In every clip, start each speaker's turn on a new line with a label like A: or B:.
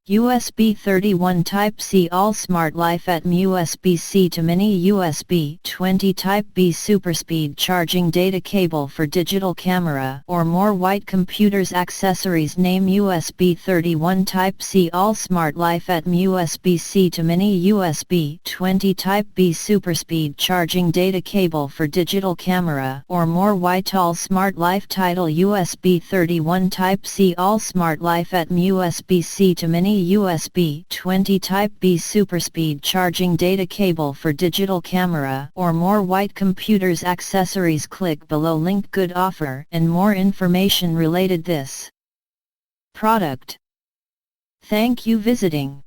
A: USB 31 Type-C AllSmartLife at USB-C to Mini USB 20 Type-B Superspeed Charging Data Cable for Digital Camera or More White Computers Accessories Name USB 31 Type-C AllSmartLife at USB-C to Mini USB 20 Type-B Superspeed Charging Data Cable for Digital Camera or More White AllSmartLife Title USB 31 Type-C AllSmartLife at USB-C to Mini USB 20 Type-B Superspeed Charging Data Cable for Digital Camera or More White Computers Accessories. Click below link. Good offer and more information related this product. Thank you visiting.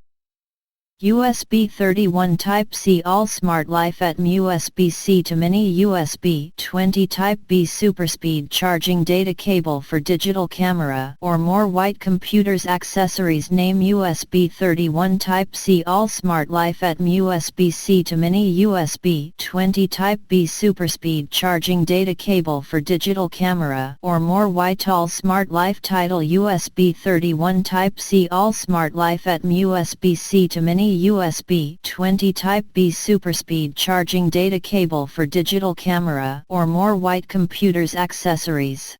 A: USB 31 Type-C AllSmartLife at USB-C to Mini USB 20 Type-B Superspeed Charging Data Cable for Digital Camera or More White Computers Accessories Name USB 31 Type-C AllSmartLife at USB-C to Mini USB 20 Type-B Superspeed Charging Data Cable for Digital Camera or More White AllSmartLife Title USB 31 Type-C AllSmartLife at USB-C to Mini USB 20 Type-B Superspeed Charging Data Cable for Digital Camera or More White Computers Accessories.